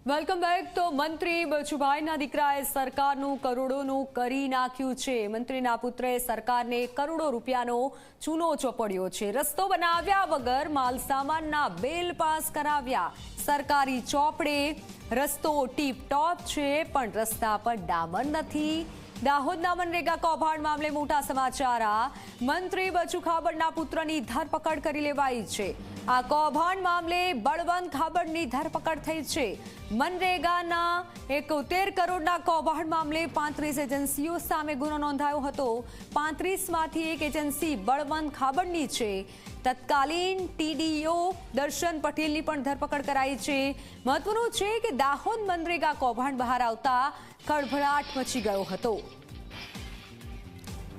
Welcome back. તો મંત્રી બચુભાઈના દીકરાએ સરકારનું કરોડોનું કરી નાખ્યું છે। મંત્રીના પુત્રે સરકારને કરોડો રૂપિયાનો ચૂનો ચોપડ્યો છે। રસ્તો બનાવ્યા વગર માલસામાનના બિલ પાસ કરાવ્યા। સરકારી ચોપડે રસ્તો ટીપ ટોપ છે, પણ રસ્તા પર ડામર નથી। દાહોદના મનરેગા કૌભાંડ મામલે મોટા સમાચાર। મંત્રી બચુ ખાબડના પુત્રની ધરપકડ કરી લેવાઈ છે। આ કૌભાંડ મામલે બળવંત ખાબડની ધરપકડ થઈ છે। મનરેગાના 71 કરોડના કૌભાંડ મામલે 35 એજન્સીઓ સામે ગુનો નોંધાયો હતો। 35માંથી એક એજન્સી બળવંત ખાબડની છે। તત્કાલીન ટીડીઓ દર્શન પટેલની પણ ધરપકડ કરાઈ છે। મહત્વનું છે કે દાહોદ મનરેગા કૌભાંડ બહાર આવતા ખળભળાટ મચી ગયો હતો।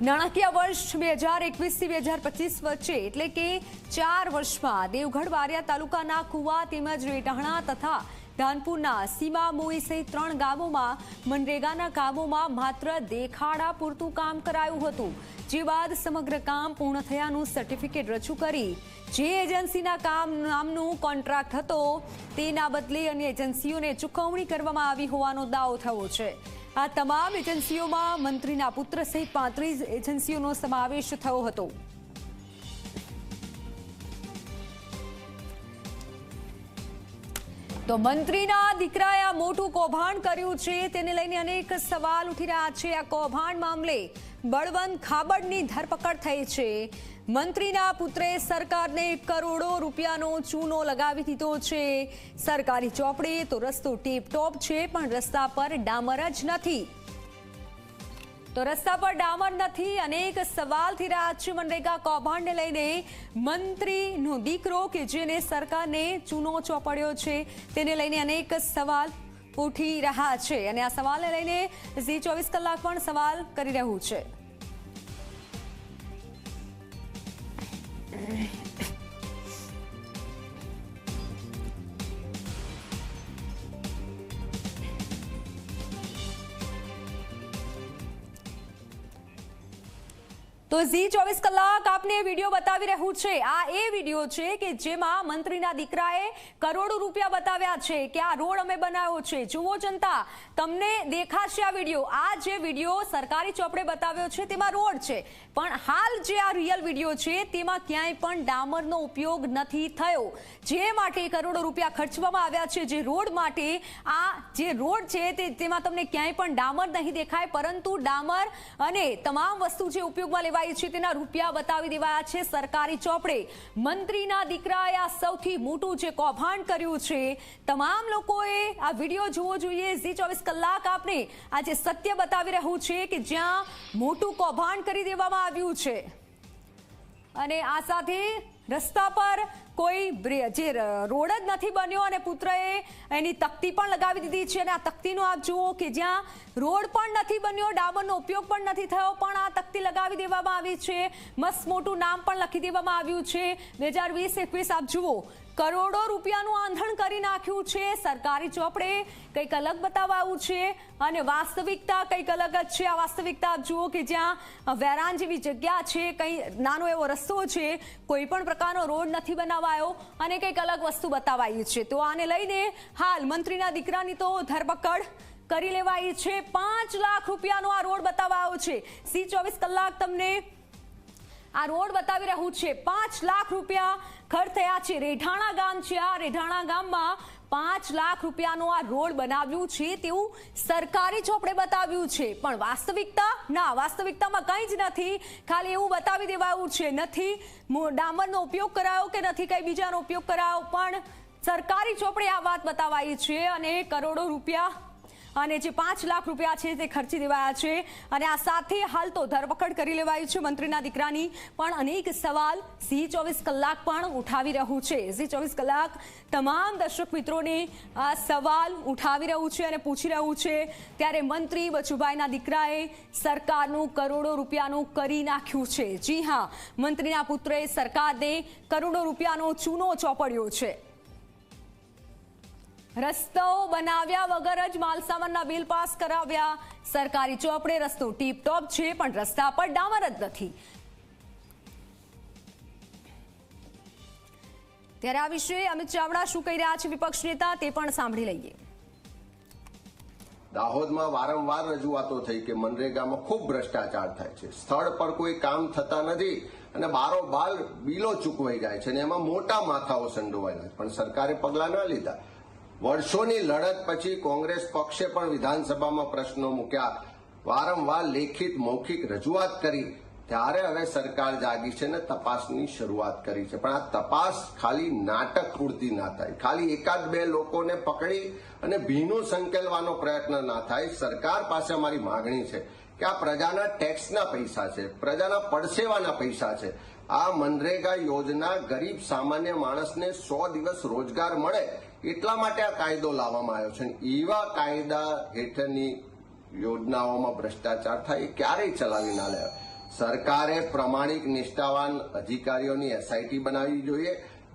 નાણાકીય વર્ષ 2021થી 2025 વચ્ચે એટલે કે 4 વર્ષમાં દેવગઢ બારિયા તાલુકાના કુવા તેમજ રેટાણા તથા ધાનપુરના સીમા મોઈ સહિત 3 ગામોમાં મનરેગાના કામોમાં માત્ર દેખાડા પૂરતું કામ કરાયું હતું, જે બાદ સમગ્ર કામ પૂર્ણ થયાનું સર્ટિફિકેટ રજૂ કરી જે એજન્સીના કામ નામનું કોન્ટ્રાક્ટ હતો તેના બદલે અન્ય એજન્સીઓને ચૂકવણી કરવામાં આવી હોવાનો દાવો થયો છે। આ તમામ એજન્સીઓમાં મંત્રીના પુત્ર સહિત 35 એજન્સીઓનો સમાવેશ થયો હતો। તો મંત્રીના દીકરાએ આ મોટું કૌભાંડ કર્યું છે, તેને લઈને અનેક સવાલ ઉઠી રહ્યા છે। આ કૌભાંડ મામલે બળવંત ખાબડની ધરપકડ થઈ છે। મંત્રીના પુત્રે સરકારને કરોડો રૂપિયાનો ચૂનો લગાવી દીધો છે। સરકારી ચોપડે તો રસ્તો ટીપ ટોપ છે, પણ રસ્તા પર ડામર જ નથી। તો રસ્તા પર ડામર નથી, અનેક સવાલ થઈ રહ્યા છે મનરેગા કૌભાંડને લઈને। મંત્રીનો દીકરો કે જેને સરકારને ચૂનો ચોપડ્યો છે તેને લઈને અનેક સવાલ ઉઠી રહ્યા છે, અને આ સવાલને લઈને ઝી 24 કલાક પણ સવાલ કરી રહ્યું છે। તો ઝી 24 કલાક આપને વિડીયો બતાવી રહ્યું છે। આ એ વિડીયો છે કે જેમાં મંત્રીના દીકરાએ કરોડો રૂપિયા બતાવ્યા છે કે આ રોડ અમે બનાવ્યો છે। જુઓ જનતા, તમને દેખાશે આ વિડીયો। આ જે વિડીયો સરકારી ચોપડે બતાવ્યો છે તેમાં રોડ છે, પણ હાલ જે આ રિયલ વિડીયો છે તેમાં ક્યાંય પણ ડામરનો ઉપયોગ નથી થયો, જે માટે કરોડો રૂપિયા ખર્ચવામાં આવ્યા છે જે રોડ માટે। આ જે રોડ છે તેમાં તમને ક્યાંય પણ ડામર નહીં દેખાય, પરંતુ ડામર અને તમામ વસ્તુ જે ઉપયોગમાં લેવાય છે તેના રૂપિયા બતાવી દેવાયા છે સરકારી ચોપડે। મંત્રીના દીકરાએ આ સૌથી મોટું જે કૌભાંડ કર્યું છે, તમામ લોકોએ આ વિડીયો જોવો જોઈએ। ઝી 24 કલાક આપને આજે સત્ય બતાવી રહ્યું છે કે જ્યાં મોટું કૌભાંડ કરી દેવામાં આવ્યું છે, અને આ સાથે રસ્તા પર કોઈ જે રોડ જ નથી બન્યો, અને પુત્રએ એની તકતી પણ લગાવી દીધી છે। અને આ તકતીનો આપ જુઓ કે જ્યાં રોડ પણ નથી બન્યો, ડામરનો ઉપયોગ પણ નથી થયો, પણ આ તકતી લગાવી દેવામાં આવી છે। મસ્ત મોટું નામ પણ લખી દેવામાં આવ્યું છે 2020-21। આપ જુઓ, કરોડો રૂપિયાનું આંધણ કરી નાખ્યું છે। સરકારી ચોપડે કંઈક અલગ બતાવાયું છે અને વાસ્તવિકતા કંઈક અલગ જ છે। આ વાસ્તવિકતા આપ જુઓ કે જ્યાં વેરાન જેવી જગ્યા છે, કંઈ નાનો એવો રસ્તો છે, કોઈ પણ પ્રકારનો રોડ નથી બનાવાયો, અને કંઈક અલગ વસ્તુ બતાવાઈ છે। તો આને લઈને હાલ મંત્રીના દીકરાની તો ધરપકડ કરી લેવાઈ છે। 5 લાખ રૂપિયાનો આ રોડ બતાવાયો છે। ઝી 24 કલાક તમને આ રોડ બતાવી રહ્યું છે। 5 લાખ રૂપિયા ખર્ચ થયા છે। રેઢાણા ગામ છે, આ રેઢાણા ગામમાં 5 લાખ રૂપિયાનો આ રોડ બનાવ્યું છે તેવું સરકારી ચોપડે બતાવ્યું છે, પણ વાસ્તવિકતા ના, વાસ્તવિકતામાં કંઈ જ નથી। ખાલી એવું બતાવી દેવાયું છે, નથી ડામરનો ઉપયોગ કરાયો કે નથી કંઈ બીજાનો ઉપયોગ કરાયો, પણ સરકારી ચોપડે આ વાત બતાવાઈ છે। અને કરોડો રૂપિયા અને જે 5 લાખ રૂપિયા છે તે ખર્ચી દેવાયા છે, અને આ સાથે હાલ તો ધરપકડ કરી લેવાઈ છે મંત્રીના દીકરાની। પણ અનેક સવાલ ઝી 24 કલાક પણ ઉઠાવી રહ્યું છે। ઝી 24 કલાક તમામ દર્શક મિત્રોને આ સવાલ ઉઠાવી રહ્યું છે અને પૂછી રહ્યું છે। ત્યારે મંત્રી બચુભાઈના દીકરાએ સરકારનું કરોડો રૂપિયાનું કરી નાખ્યું છે। જી હા, મંત્રીના પુત્રએ સરકારને કરોડો રૂપિયાનો ચૂનો ચોપડ્યો છે। રસ્તો બનાવ્યા વગર જ માલસામાનના બિલ પાસ કરાવ્યા। સરકારી ચોપડે રસ્તો ટીપ ટોપ છે, પણ રસ્તા પર ડામર જ નથી। ત્યારે આ વિશે અમિત ચાવડા શું કહી રહ્યા છે વિપક્ષ નેતા તે પણ સાંભળી લઈએ। દાહોદમાં વારંવાર રજૂઆતો થઈ કે મનરેગામાં ખૂબ ભ્રષ્ટાચાર થાય છે, સ્થળ પર કોઈ કામ થતા નથી અને બારોબાર બિલો ચૂકવાઈ જાય છે અને એમાં મોટા માથાઓ સંડોવાયેલા છે, પણ સરકારે પગલાં ન લીધા. વર્ષોની લડત પછી કોંગ્રેસ પક્ષે પણ વિધાનસભામાં પ્રશ્નો મૂક્યા, વારંવાર લેખિત મૌખિક રજૂઆત કરી, ત્યારે હવે સરકાર જાગી છે ને તપાસની શરૂઆત કરી છે. પણ આ તપાસ ખાલી નાટક પૂરતી ના થાય, ખાલી એકાદ બે લોકોને પકડી અને ભીનું સંકેલવાનો પ્રયત્ન ના થાય. સરકાર પાસે અમારી માંગણી છે કે આ પ્રજાના ટેક્સના પૈસા છે, પ્રજાના પડસેવાના પૈસા છે. આ મનરેગા યોજના ગરીબ સામાન્ય માણસને 100 દિવસ રોજગાર મળે એટલા માટે આ કાયદો લાવવામાં આવ્યો છે. એવા કાયદા હેઠળની યોજનાઓમાં ભ્રષ્ટાચાર થાય એ ક્યારેય ચલાવી ના લેવાય. સરકારે પ્રમાણિક નિષ્ઠાવાન અધિકારીઓની એસઆઈટી બનાવવી જોઈએ.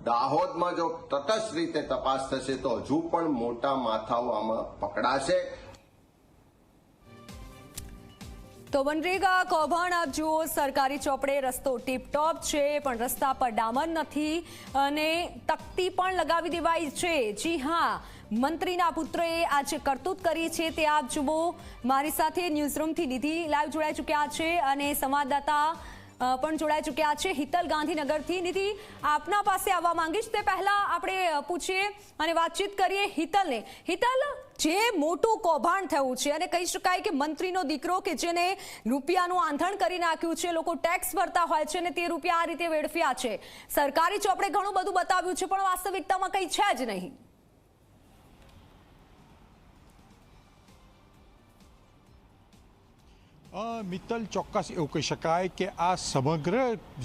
દાહોદમાં જો તટસ્થ રીતે તપાસ થશે તો હજુ પણ મોટા માથાઓ આમાં પકડાશે. તો મનરેગા કૌભાંડ આપ જુઓ, સરકારી ચોપડે રસ્તો ટીપટોપ છે પણ રસ્તા પર ડામર નથી અને તકતી પણ લગાવી દેવાઈ છે. જી હા, મંત્રીના પુત્રએ આજે કરતૂત કરી છે તે આપ જુઓ. મારી સાથે ન્યૂઝરૂમથી નિધિ લાઈવ જોડાઈ ચૂક્યા છે અને સંવાદદાતા પણ જોડાઈ ચૂક્યા છે હિતલ ગાંધીનગરથી. નિધિ, આપના પાસે આવવા માંગીશ તે પહેલા આપણે પૂછીએ અને વાતચીત કરીએ હિતલને. હિતલ, જે મોટું કૌભાંડ થયું છે અને કહી શકાય કે મંત્રીનો દીકરો કે જેને રૂપિયાનું આંધણ કરી નાખ્યું છે, લોકો ટેક્સ ભરતા હોય છે અને તે રૂપિયા આ રીતે વેડફ્યા છે. સરકારી ચોપડે ઘણું બધું બતાવ્યું છે પણ વાસ્તવિકતામાં કંઈ છે જ નહીં. મિત્તલ, ચોક્કસ એવું કહી શકાય કે આ સમગ્ર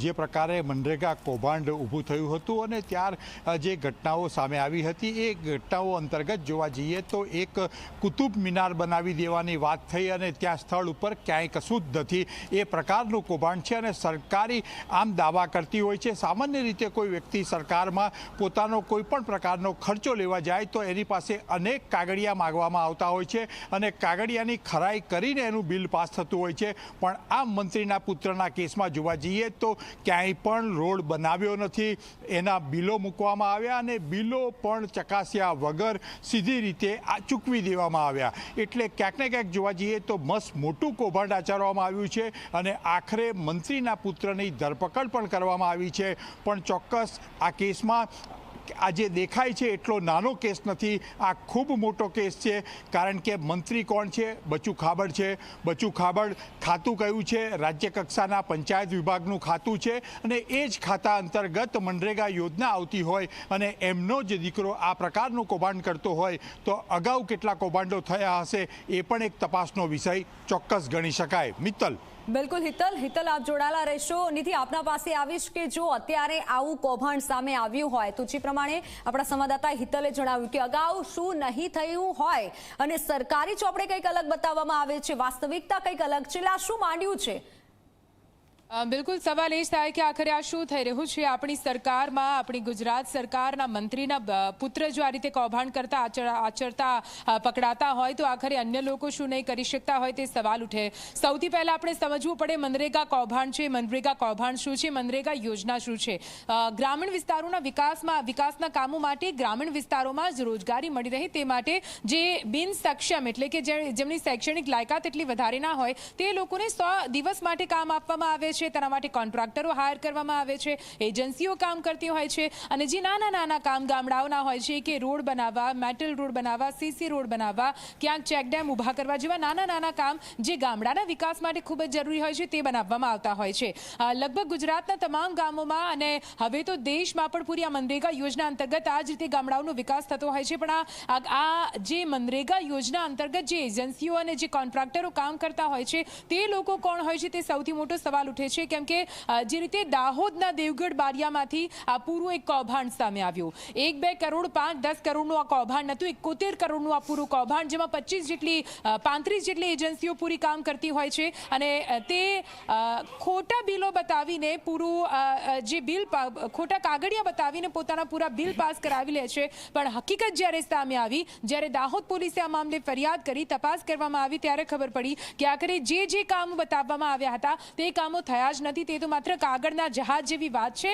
જે પ્રકારે મનરેગા કૌભાંડ ઊભું થયું હતું અને ત્યાર જે ઘટનાઓ સામે આવી હતી એ ઘટનાઓ અંતર્ગત જોવા જઈએ તો એક કુતુબ મિનાર બનાવી દેવાની વાત થઈ અને ત્યાં સ્થળ ઉપર ક્યાંય કશું જ નથી એ પ્રકારનું કૌભાંડ છે. અને સરકારી આમ દાવા કરતી હોય છે, સામાન્ય રીતે કોઈ વ્યક્તિ સરકારમાં પોતાનો કોઈ પણ પ્રકારનો ખર્ચો લેવા જાય તો એની પાસે અનેક કાગળિયા માગવામાં આવતા હોય છે અને કાગળિયાની ખરાઈ કરીને એનું બિલ પાસ થતું હોય છે. પણ આ મંત્રીના પુત્રના કેસમાં જોવા જઈએ તો ક્યાંય પણ રોડ બનાવ્યો નથી, એના બિલો મૂકવામાં આવ્યા અને બિલો પણ ચકાસ્યા વગર સીધી રીતે ચૂકવી દેવામાં આવ્યા. એટલે ક્યાંક ને ક્યાંક જોવા જઈએ તો મસ્ત મોટું કૌભાંડ આચરવામાં આવ્યું છે અને આખરે મંત્રીના પુત્રની ધરપકડ પણ કરવામાં આવી છે. પણ ચોક્કસ આ કેસમાં આ જે દેખાય છે એટલો નાનો કેસ નથી, આ ખૂબ મોટો કેસ છે. કારણ કે મંત્રી કોણ છે? બચુ ખાબડ છે. બચુ ખાબડ ખાતું કયું છે? રાજ્ય કક્ષાના પંચાયત વિભાગનું ખાતું છે અને એ જ ખાતા અંતર્ગત મનરેગા યોજના આવતી હોય અને એમનો જ દીકરો આ પ્રકારનું કૌભાંડ કરતો હોય તો અગાઉ કેટલા કૌભાંડો થયા હશે એ પણ એક તપાસનો વિષય ચોક્કસ ગણી શકાય. મિત્તલ. બિલકુલ હિતલ, આપ જોડાયેલા રહેશો. નિધિ, આપના પાસે આવીશ કે જો અત્યારે આવું કૌભાંડ સામે આવ્યું હોય તો જે પ્રમાણે આપણા સંવાદદાતા હિતલે જણાવ્યું કે અગાઉ શું નહીં થયું હોય અને સરકારી ચોપડે કંઈક અલગ બતાવવામાં આવે છે, વાસ્તવિકતા કંઈક અલગ છે, એટલે આ શું માંડ્યું છે? બિલકુલ, સવાલ એ જ થાય કે આખરે આ શું થઈ રહ્યું છે આપણી સરકારમાં. આપણી ગુજરાત સરકારના મંત્રીના પુત્ર જો આ રીતે કૌભાંડ કરતા આચરતા પકડાતા હોય તો આખરે અન્ય લોકો શું નહીં કરી શકતા હોય તે સવાલ ઉઠે. સૌથી પહેલા આપણે સમજવું પડે મનરેગા કૌભાંડ છે, મનરેગા કૌભાંડ શું છે, મનરેગા યોજના શું છે. ગ્રામીણ વિસ્તારોના વિકાસના કામો માટે ગ્રામીણ વિસ્તારોમાં જ રોજગારી મળી રહે તે માટે જે બિન સક્ષમ એટલે કે જેમની શૈક્ષણિક લાયકાત એટલી વધારે ના હોય તે લોકોને 100 દિવસ માટે કામ આપવામાં આવે છે. તેના માટે કોન્ટ્રાક્ટરો હાયર કરવામાં આવે છે, એજન્સીઓ કામ કરતી હોય છે અને જે નાના કામ ગામડાઓના હોય છે કે રોડ બનાવવા, મેટલ રોડ બનાવવા, સીસી રોડ બનાવવા, ક્યાંક ચેકડેમ ઊભા કરવા જેવા નાના કામ જે ગામડાના વિકાસ માટે ખૂબ જ જરૂરી હોય છે તે બનાવવામાં આવતા હોય છે. લગભગ ગુજરાતના તમામ ગામોમાં અને હવે તો દેશમાં પણ પૂરી આ મનરેગા યોજના અંતર્ગત આ જ રીતે ગામડાઓનો વિકાસ થતો હોય છે. પણ આ જે મનરેગા યોજના અંતર્ગત જે એજન્સીઓ અને જે કોન્ટ્રાક્ટરો કામ કરતા હોય છે તે લોકો કોણ હોય છે તે સૌથી મોટો સવાલ ઉઠે છે. કેમ કે જે રીતે દાહોદના દેવગઢ બારિયામાંથી આ પૂરું એક કૌભાંડ સામે આવ્યું. 1-2 કરોડ 5-10 કરોડનું આ કૌભાંડ નતું, 71 કરોડનું આ પૂરું કૌભાંડ, જેમાં 35 જેટલી એજન્સીઓ પૂરી કામ કરતી હોય છે અને તે ખોટા બિલો બતાવીને પૂરું જે બિલ ખોટા કાગળિયા બતાવીને પોતાના પૂરા બિલ પાસ કરાવી લે છે. પણ હકીકત જ્યારે સામે આવી, જ્યારે દાહોદ પોલીસે આ મામલે ફરિયાદ કરી, તપાસ કરવામાં આવી ત્યારે ખબર પડી કે આખરે જે કામો બતાવવામાં આવ્યા હતા તે કામો થયા જ નથી. તે તો માત્ર કાગળના જહાજ જેવી વાત છે.